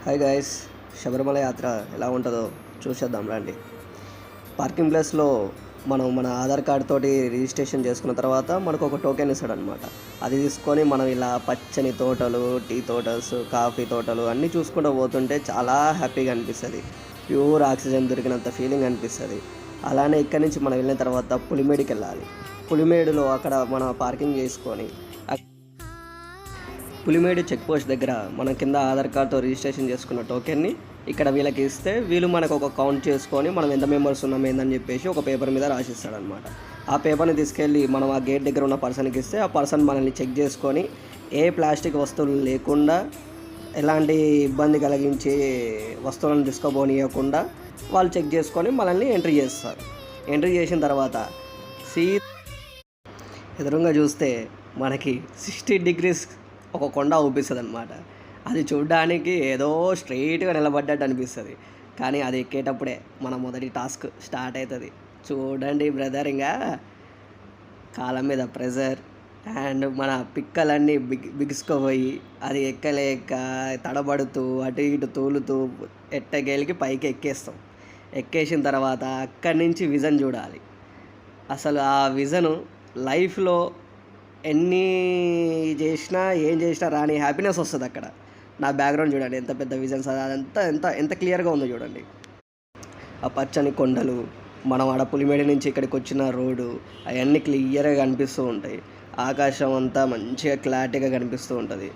Hi guys, Sabarimala యాత్ర ఎలా ఉంటుందో చూసేద్దాం రండి. పార్కింగ్ ప్లేస్లో మనం మన ఆధార్ కార్డ్ తోటి రిజిస్ట్రేషన్ చేసుకున్న తర్వాత మనకు ఒక టోకెన్ ఇస్తాడనమాట. అది తీసుకొని మనం ఇలా పచ్చని తోటలు, టీ తోటల్స్, కాఫీ తోటలు అన్నీ చూసుకుంటూ పోతుంటే చాలా హ్యాపీగా అనిపిస్తుంది. ప్యూర్ ఆక్సిజన్ దొరికినంత ఫీలింగ్ అనిపిస్తుంది. అలానే ఇక్కడి నుంచి మనం వెళ్ళిన తర్వాత పులిమేడికి వెళ్ళాలి. పులిమేడులో అక్కడ మనం పార్కింగ్ చేసుకొని పులిమేడు చెక్ పోస్ట్ దగ్గర మన కింద ఆధార్ కార్డ్తో రిజిస్ట్రేషన్ చేసుకున్న టోకెన్ని ఇక్కడ వీళ్ళకి ఇస్తే వీళ్ళు మనకు ఒక కౌంట్ చేసుకొని మనం ఎంత మెంబర్స్ ఉన్నాం ఏందని చెప్పేసి ఒక పేపర్ మీద రాసిస్తాడనమాట. ఆ పేపర్ని తీసుకెళ్ళి మనం ఆ గేట్ దగ్గర ఉన్న పర్సన్కి ఇస్తే ఆ పర్సన్ మనల్ని చెక్ చేసుకొని ఏ ప్లాస్టిక్ వస్తువులు లేకుండా, ఎలాంటి ఇబ్బంది కలిగించే వస్తువులను తీసుకోబోనియకుండా వాళ్ళు చెక్ చేసుకొని మనల్ని ఎంట్రీ చేస్తారు. ఎంట్రీ చేసిన తర్వాత ఎదురుగా చూస్తే మనకి 60 degrees ఒక కొండ ఊపిస్తుంది అనమాట. అది చూడడానికి ఏదో స్ట్రైట్గా నిలబడ్డట్టు అనిపిస్తుంది, కానీ అది ఎక్కేటప్పుడే మన మొదటి టాస్క్ స్టార్ట్ అవుతుంది. చూడండి బ్రదర్, ఇంకా కాళ్ళ మీద ప్రెజర్ అండ్ మన పిక్కలన్నీ బిగుసుకుపోయి అది ఎక్కలేక తడబడుతూ అటు ఇటు తూలుతూ ఎట్టగేలికి పైకి ఎక్కేస్తాం. ఎక్కేసిన తర్వాత అక్కడి నుంచి విజన్ చూడాలి. అసలు ఆ విజను లైఫ్లో ఎన్ని చేసినా ఏం చేసినా రాని హ్యాపీనెస్ వస్తుంది అక్కడ. నా బ్యాక్గ్రౌండ్ చూడండి, ఎంత పెద్ద విజన్స్, అదంతా ఎంత క్లియర్గా ఉందో చూడండి. ఆ పచ్చని కొండలు, మనం ఆడ పులిమేడి నుంచి ఇక్కడికి వచ్చిన రోడ్డు, అవన్నీ క్లియర్గా కనిపిస్తూ ఉంటాయి. ఆకాశం అంతా మంచిగా క్లారిటీగా కనిపిస్తూ ఉంటుంది.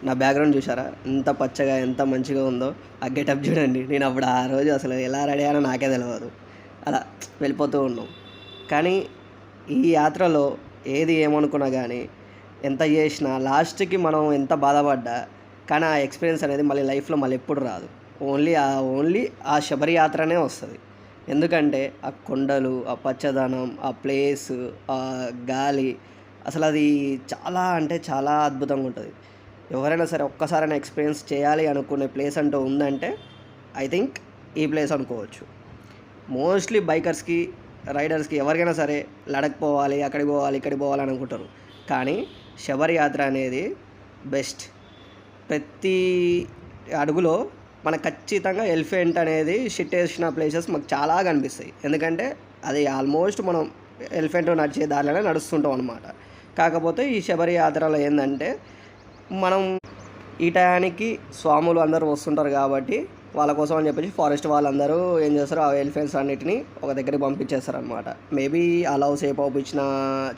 నా బ్యాక్గ్రౌండ్ చూసారా ఎంత పచ్చగా ఎంత మంచిగా ఉందో. ఆ గెటప్ చూడండి, నేను అప్పుడు ఆ రోజు అసలు ఎలా రెడీ అయ్యానో నాకే తెలియదు. అలా వెళ్ళిపోతూ ఉన్నాం. కానీ ఈ యాత్రలో ఏది ఏమనుకున్నా కానీ, ఎంత చేసినా లాస్ట్కి మనం ఎంత బాధపడ్డా కానీ ఆ ఎక్స్పీరియన్స్ అనేది మళ్ళీ లైఫ్లో మళ్ళీ ఎప్పుడు రాదు. ఓన్లీ ఆ శబరి యాత్రనే వస్తుంది. ఎందుకంటే ఆ కొండలు, ఆ పచ్చదనం, ఆ ప్లేస్, ఆ గాలి, అసలు అది చాలా అంటే చాలా అద్భుతంగా ఉంటుంది. ఎవరైనా సరే ఒక్కసారైనా ఎక్స్పీరియన్స్ చేయాలి అనుకునే ప్లేస్ అంటూ ఉందంటే ఐ థింక్ ఈ ప్లేస్ అనుకోవచ్చు. మోస్ట్లీ బైకర్స్కి, రైడర్స్కి ఎవరికైనా సరే లడక్ పోవాలి, అక్కడికి పోవాలి, ఇక్కడికి పోవాలి అని అనుకుంటారు. కానీ శబరి యాత్ర అనేది బెస్ట్. ప్రతి అడుగులో మనకు ఖచ్చితంగా ఎలిఫెంట్ అనేది షిట్ వేసిన ప్లేసెస్ మాకు చాలా కనిపిస్తాయి. ఎందుకంటే అది ఆల్మోస్ట్ మనం ఎలిఫెంట్ నడిచే దారిలోనే నడుస్తుంటాం అనమాట. కాకపోతే ఈ శబరి యాత్రలో ఏంటంటే మనం ఈ టయానికి స్వాములు అందరూ వస్తుంటారు కాబట్టి వాళ్ళ కోసం అని చెప్పేసి ఫారెస్ట్ వాళ్ళందరూ ఏం చేస్తారు, ఆ ఎలిఫెంట్స్ అన్నిటిని ఒక దగ్గరికి పంపించేస్తారనమాట. మేబీ అలా సేపు అవుపించిన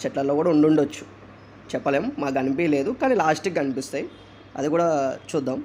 చెట్లలో కూడా ఉండుండొచ్చు, చెప్పలేం, మాకు కనిపించలేదు. కానీ లాస్ట్కి కనిపిస్తాయి, అది కూడా చూద్దాం.